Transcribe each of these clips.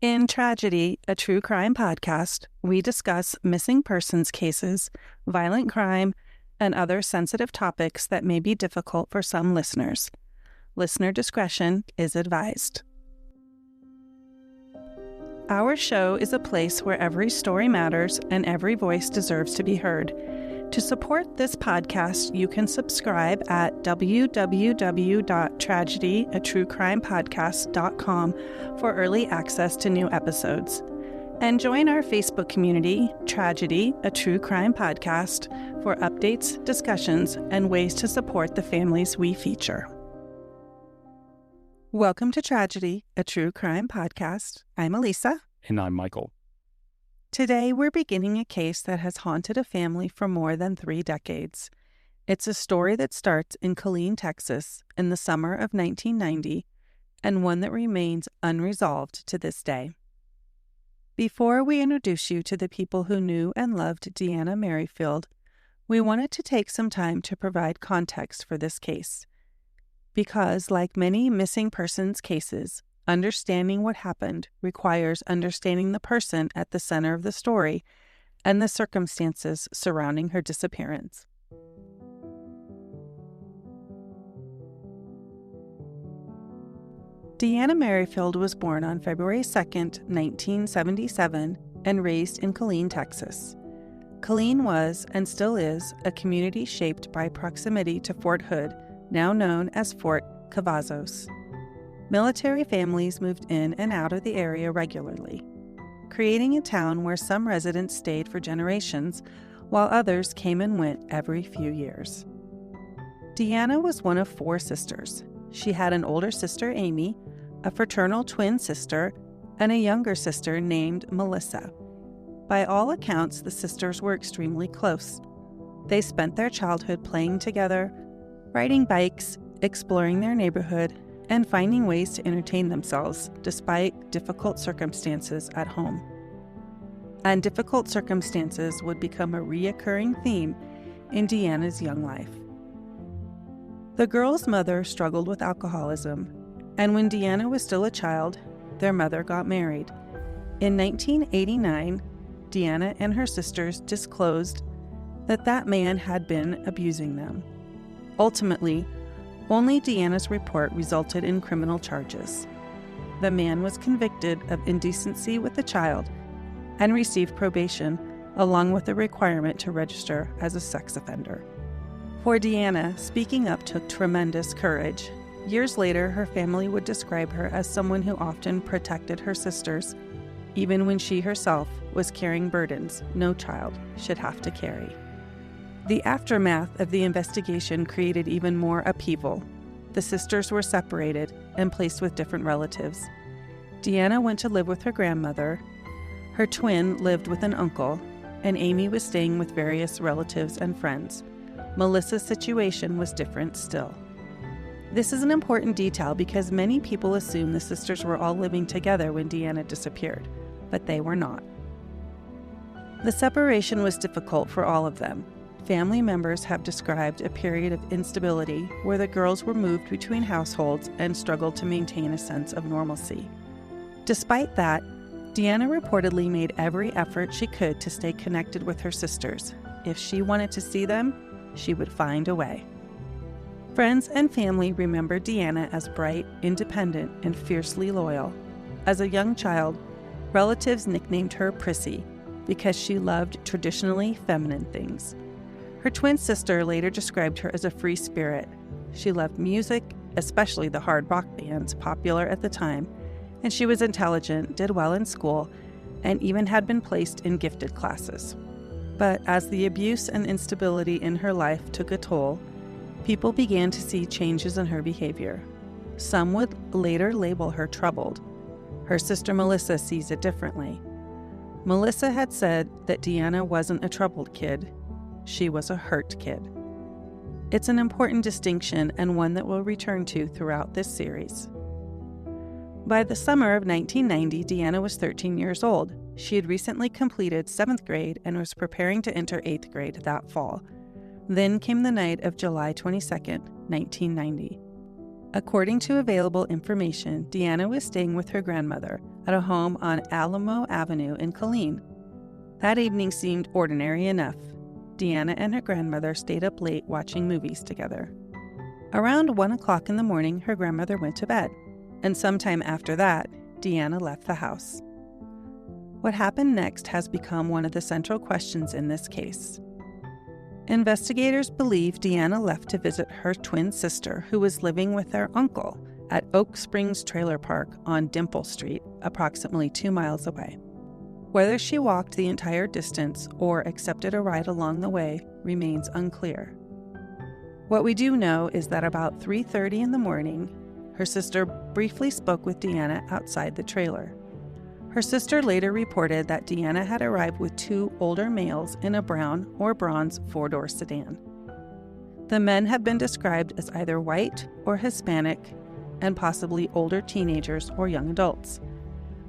In Tragedy, a true crime podcast, we discuss missing persons cases, violent crime, and other sensitive topics that may be difficult for some listeners. Listener discretion is advised. Our show is a place where every story matters and every voice deserves to be heard. To support this podcast, you can subscribe at www.tragedyaTrueCrimePodcast.com for early access to new episodes. And join our Facebook community, Tragedy, a True Crime Podcast, for updates, discussions, and ways to support the families we feature. Welcome to Tragedy, a True Crime Podcast. I'm Elisa. And I'm Michael. Today, we're beginning a case that has haunted a family for more than 3 decades. It's a story that starts in Killeen, Texas, in the summer of 1990, and one that remains unresolved to this day. Before we introduce you to the people who knew and loved Deanna Merryfield, we wanted to take some time to provide context for this case. Because, like many missing persons cases, understanding what happened requires understanding the person at the center of the story and the circumstances surrounding her disappearance. Deanna Merryfield was born on February 2, 1977, and raised in Killeen, Texas. Killeen was, and still is, a community shaped by proximity to Fort Hood, now known as Fort Cavazos. Military families moved in and out of the area regularly, creating a town where some residents stayed for generations, while others came and went every few years. Deanna was one of 4 sisters. She had an older sister, Amy, a fraternal twin sister, and a younger sister named Melissa. By all accounts, the sisters were extremely close. They spent their childhood playing together, riding bikes, exploring their neighborhood, and finding ways to entertain themselves despite difficult circumstances at home. And difficult circumstances would become a reoccurring theme in Deanna's young life. The girls' mother struggled with alcoholism, and when Deanna was still a child, their mother got married. In 1989, Deanna and her sisters disclosed that man had been abusing them. Ultimately, only Deanna's report resulted in criminal charges. The man was convicted of indecency with the child and received probation, along with the requirement to register as a sex offender. For Deanna, speaking up took tremendous courage. Years later, her family would describe her as someone who often protected her sisters, even when she herself was carrying burdens no child should have to carry. The aftermath of the investigation created even more upheaval. The sisters were separated and placed with different relatives. Deanna went to live with her grandmother, her twin lived with an uncle, and Amy was staying with various relatives and friends. Melissa's situation was different still. This is an important detail because many people assume the sisters were all living together when Deanna disappeared, but they were not. The separation was difficult for all of them. Family members have described a period of instability where the girls were moved between households and struggled to maintain a sense of normalcy. Despite that, Deanna reportedly made every effort she could to stay connected with her sisters. If she wanted to see them, she would find a way. Friends and family remember Deanna as bright, independent, and fiercely loyal. As a young child, relatives nicknamed her Prissy because she loved traditionally feminine things. Her twin sister later described her as a free spirit. She loved music, especially the hard rock bands popular at the time, and she was intelligent, did well in school, and even had been placed in gifted classes. But as the abuse and instability in her life took a toll, people began to see changes in her behavior. Some would later label her troubled. Her sister Melissa sees it differently. Melissa had said that Deanna wasn't a troubled kid. She was a hurt kid. It's an important distinction and one that we'll return to throughout this series. By the summer of 1990, Deanna was 13 years old. She had recently completed 7th grade and was preparing to enter 8th grade that fall. Then came the night of July 22, 1990. According to available information, Deanna was staying with her grandmother at a home on Alamo Avenue in Killeen. That evening seemed ordinary enough. Deanna and her grandmother stayed up late watching movies together. Around 1 o'clock in the morning, her grandmother went to bed, and sometime after that, Deanna left the house. What happened next has become one of the central questions in this case. Investigators believe Deanna left to visit her twin sister, who was living with their uncle at Oak Springs Trailer Park on Dimple Street, approximately 2 miles away. Whether she walked the entire distance or accepted a ride along the way remains unclear. What we do know is that about 3:30 in the morning, her sister briefly spoke with Deanna outside the trailer. Her sister later reported that Deanna had arrived with 2 older males in a brown or bronze 4-door sedan. The men have been described as either white or Hispanic and possibly older teenagers or young adults.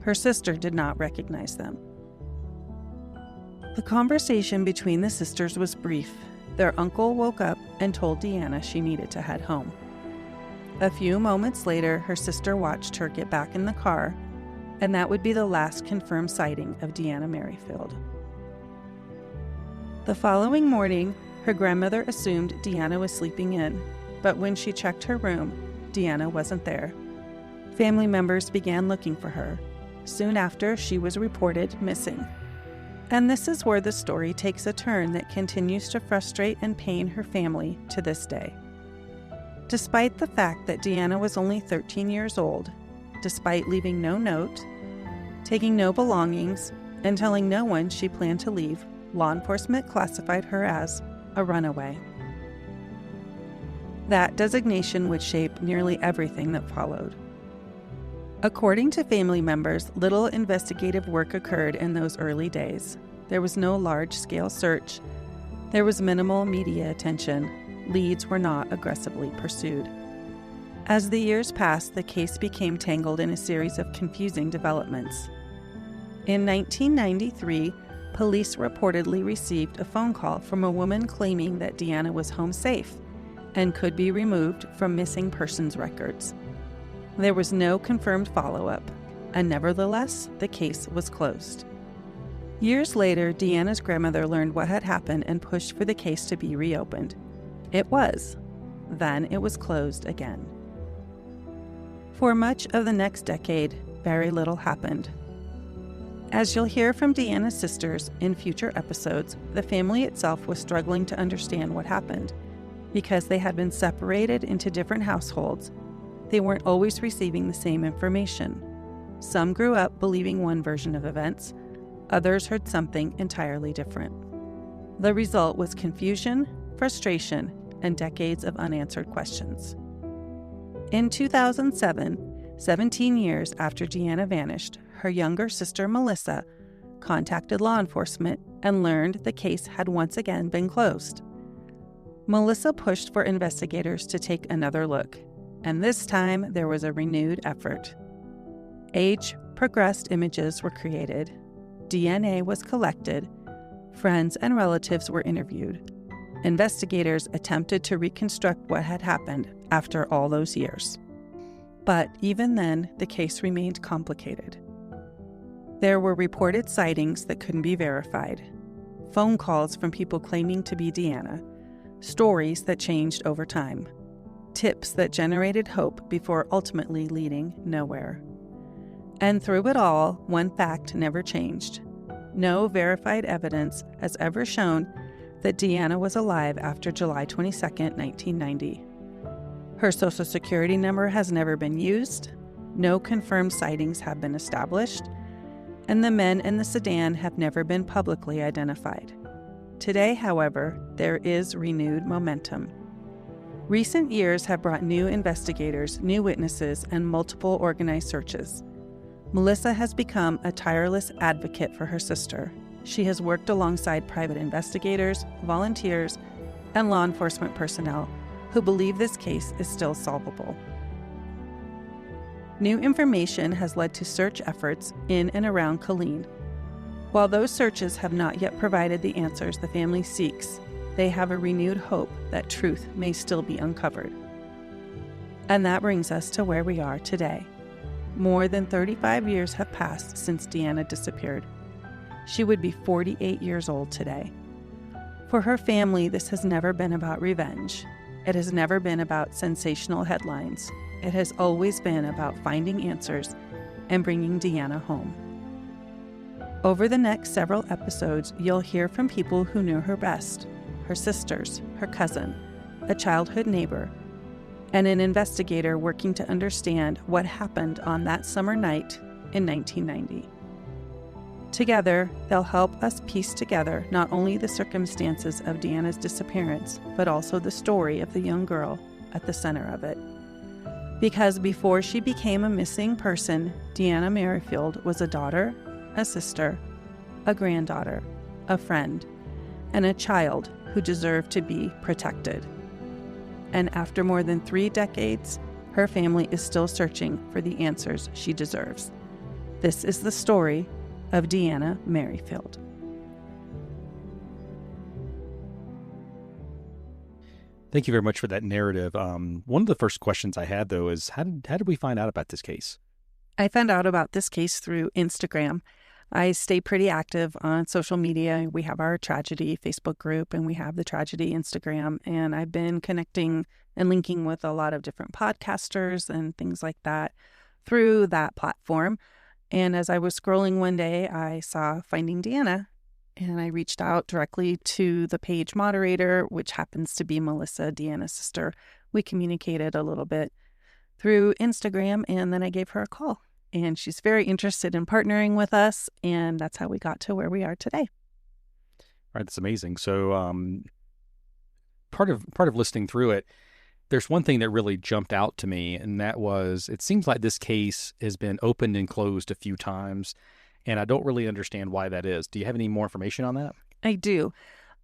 Her sister did not recognize them. The conversation between the sisters was brief. Their uncle woke up and told Deanna she needed to head home. A few moments later, her sister watched her get back in the car, and that would be the last confirmed sighting of Deanna Merryfield. The following morning, her grandmother assumed Deanna was sleeping in, but when she checked her room, Deanna wasn't there. Family members began looking for her. Soon after, she was reported missing. And this is where the story takes a turn that continues to frustrate and pain her family to this day. Despite the fact that Deanna was only 13 years old, despite leaving no note, taking no belongings, and telling no one she planned to leave, law enforcement classified her as a runaway. That designation would shape nearly everything that followed. According to family members, little investigative work occurred in those early days. There was no large-scale search. There was minimal media attention. Leads were not aggressively pursued. As the years passed, the case became tangled in a series of confusing developments. In 1993, police reportedly received a phone call from a woman claiming that Deanna was home safe and could be removed from missing persons records. There was no confirmed follow-up, and nevertheless, the case was closed. Years later, Deanna's grandmother learned what had happened and pushed for the case to be reopened. It was. Then it was closed again. For much of the next decade, very little happened. As you'll hear from Deanna's sisters in future episodes, the family itself was struggling to understand what happened. Because they had been separated into different households, they weren't always receiving the same information. Some grew up believing one version of events, others heard something entirely different. The result was confusion, frustration, and decades of unanswered questions. In 2007, 17 years after Deanna vanished, her younger sister Melissa contacted law enforcement and learned the case had once again been closed. Melissa pushed for investigators to take another look, and this time there was a renewed effort. Age-progressed images were created, DNA was collected, friends and relatives were interviewed. Investigators attempted to reconstruct what had happened after all those years. But even then, the case remained complicated. There were reported sightings that couldn't be verified, phone calls from people claiming to be Deanna, stories that changed over time, tips that generated hope before ultimately leading nowhere. And through it all, one fact never changed. No verified evidence has ever shown that Deanna was alive after July 22, 1990. Her Social Security number has never been used, no confirmed sightings have been established, and the men in the sedan have never been publicly identified. Today, however, there is renewed momentum. Recent years have brought new investigators, new witnesses, and multiple organized searches. Melissa has become a tireless advocate for her sister. She has worked alongside private investigators, volunteers, and law enforcement personnel who believe this case is still solvable. New information has led to search efforts in and around Killeen. While those searches have not yet provided the answers the family seeks, they have a renewed hope that truth may still be uncovered. And that brings us to where we are today. More than 35 years have passed since Deanna disappeared. She would be 48 years old today. For her family, this has never been about revenge. It has never been about sensational headlines. It has always been about finding answers and bringing Deanna home. Over the next several episodes, you'll hear from people who knew her best, her sisters, her cousin, a childhood neighbor, and an investigator working to understand what happened on that summer night in 1990. Together, they'll help us piece together not only the circumstances of Deanna's disappearance, but also the story of the young girl at the center of it. Because before she became a missing person, Deanna Merryfield was a daughter, a sister, a granddaughter, a friend, and a child who deserved to be protected. And after more than 3 decades, her family is still searching for the answers she deserves. This is the story of Deanna Merryfield. Thank you very much for that narrative. One of the first questions I had, though, is how did we find out about this case? I found out about this case through Instagram. I stay pretty active on social media. We have our tragedy Facebook group and we have the tragedy Instagram. And I've been connecting and linking with a lot of different podcasters and things like that through that platform. And as I was scrolling one day, I saw Finding Deanna, and I reached out directly to the page moderator, which happens to be Melissa, Deanna's sister. We communicated a little bit through Instagram, and then I gave her a call. And she's very interested in partnering with us, and that's how we got to where we are today. All right, that's amazing. So part of listening through it, there's one thing that really jumped out to me, and that was it seems like this case has been opened and closed a few times, and I don't really understand why that is. Do you have any more information on that? I do.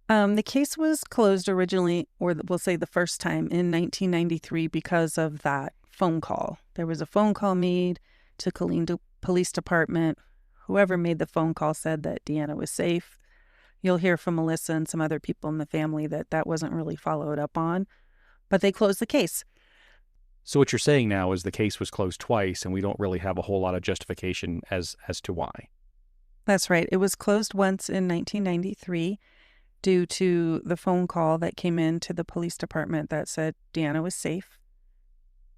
The case was closed originally, or we'll say the first time, in 1993 because of that phone call. There was a phone call made to Killeen Police Department. Whoever made the phone call said that Deanna was safe. You'll hear from Melissa and some other people in the family that wasn't really followed up on, but they closed the case. So what you're saying now is the case was closed twice, and we don't really have a whole lot of justification as to why. That's right. It was closed once in 1993 due to the phone call that came in to the police department that said Deanna was safe.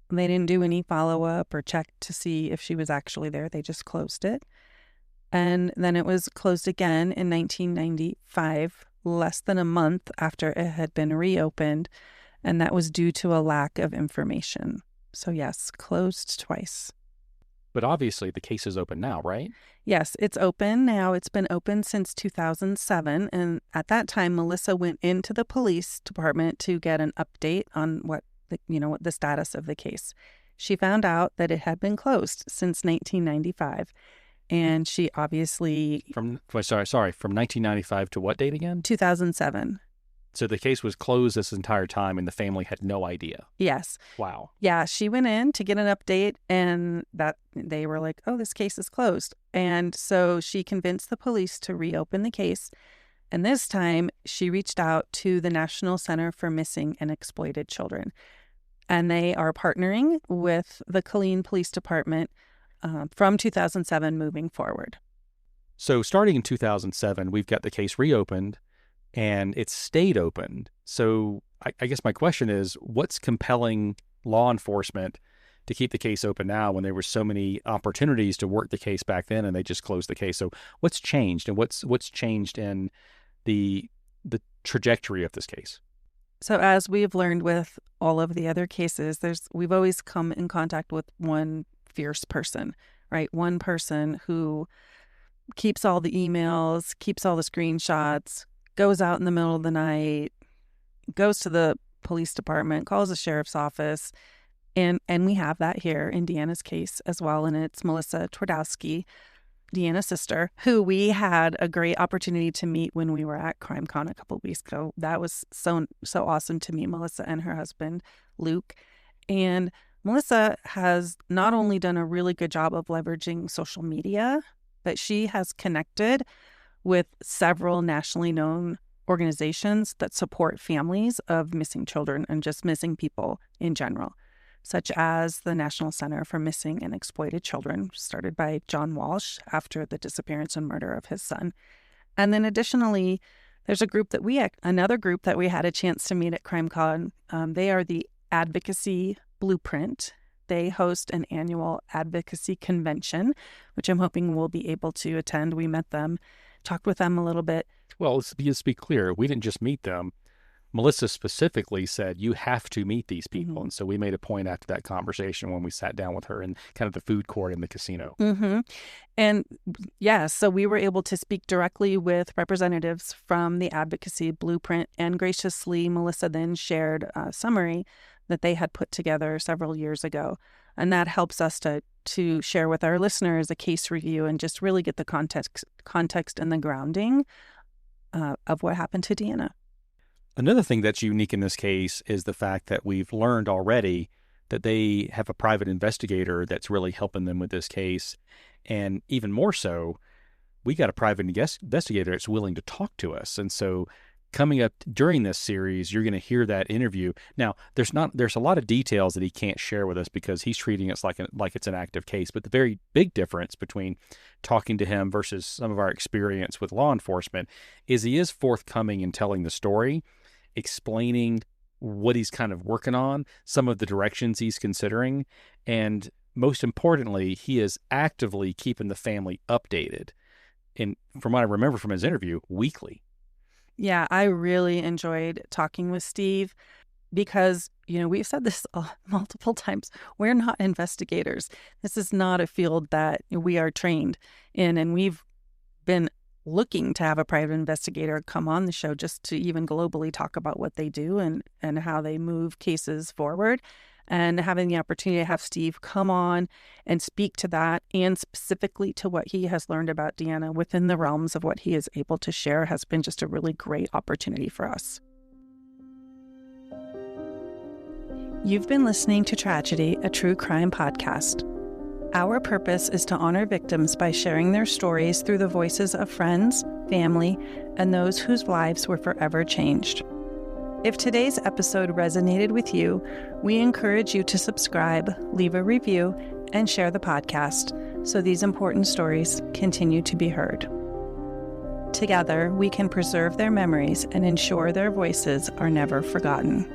They didn't do any follow-up or check to see if she was actually there. They just closed it. And then it was closed again in 1995, less than a month after it had been reopened. And that was due to a lack of information. So yes, closed twice. But obviously the case is open now, right? Yes, it's open now. It's been open since 2007. And at that time, Melissa went into the police department to get an update on what the status of the case. She found out that it had been closed since 1995. And she obviously... From 1995 to what date again? 2007. So the case was closed this entire time and the family had no idea. Yes. Wow. Yeah, she went in to get an update and that they were like, oh, this case is closed. And so she convinced the police to reopen the case. And this time she reached out to the National Center for Missing and Exploited Children. And they are partnering with the Killeen Police Department from 2007 moving forward. So starting in 2007, we've got the case reopened. And it's stayed open. So I guess my question is, what's compelling law enforcement to keep the case open now when there were so many opportunities to work the case back then and they just closed the case? So what's changed, and what's changed in the trajectory of this case? So as we've learned with all of the other cases, we've always come in contact with one fierce person, right? One person who keeps all the emails, keeps all the screenshots, goes out in the middle of the night, goes to the police department, calls the sheriff's office, and we have that here in Deanna's case as well, and it's Melissa Twardowski, Deanna's sister, who we had a great opportunity to meet when we were at CrimeCon a couple of weeks ago. That was so awesome to meet Melissa and her husband, Luke. And Melissa has not only done a really good job of leveraging social media, but she has connected with several nationally known organizations that support families of missing children and just missing people in general. such as the National Center for Missing and Exploited Children, started by John Walsh after the disappearance and murder of his son. And then additionally, there's another group that we had a chance to meet at CrimeCon. They are the Advocacy Blueprint. They host an annual advocacy convention, which I'm hoping we'll be able to attend. We met them, talked with them a little bit. Well, let's be clear. We didn't just meet them. Melissa specifically said, you have to meet these people. And so we made a point after that conversation when we sat down with her in kind of the food court in the casino. And yeah, so we were able to speak directly with representatives from the Advocacy Blueprint, and graciously, Melissa then shared a summary that they had put together several years ago. And that helps us to share with our listeners a case review and just really get the context and the grounding of what happened to Deanna. Another thing that's unique in this case is the fact that we've learned already that they have a private investigator that's really helping them with this case. And even more so, we got a private investigator that's willing to talk to us. And so coming up during this series, you're going to hear that interview. Now, there's a lot of details that he can't share with us because he's treating us like it's an active case. But the very big difference between talking to him versus some of our experience with law enforcement is he is forthcoming in telling the story, explaining what he's kind of working on, some of the directions he's considering, and most importantly, he is actively keeping the family updated. And from what I remember from his interview, weekly. Yeah, I really enjoyed talking with Steve because, we've said this multiple times. We're not investigators. This is not a field that we are trained in, and we've been looking to have a private investigator come on the show just to even globally talk about what they do and how they move cases forward. And having the opportunity to have Steve come on and speak to that, and specifically to what he has learned about Deanna within the realms of what he is able to share, has been just a really great opportunity for us. You've been listening to Tragedy, a true crime podcast. Our purpose is to honor victims by sharing their stories through the voices of friends, family, and those whose lives were forever changed. If today's episode resonated with you, we encourage you to subscribe, leave a review, and share the podcast so these important stories continue to be heard. Together, we can preserve their memories and ensure their voices are never forgotten.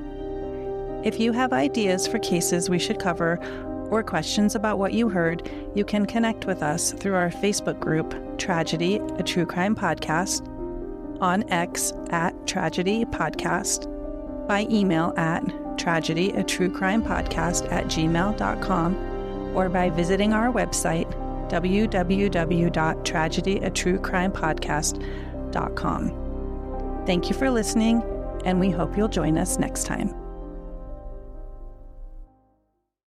If you have ideas for cases we should cover or questions about what you heard, you can connect with us through our Facebook group, Tragedy, a True Crime Podcast, on X @Tragedy Podcast, by email at tragedyaTrueCrimePodcast@gmail.com, or by visiting our website, www.tragedyaTrueCrimePodcast.com. Thank you for listening, and we hope you'll join us next time.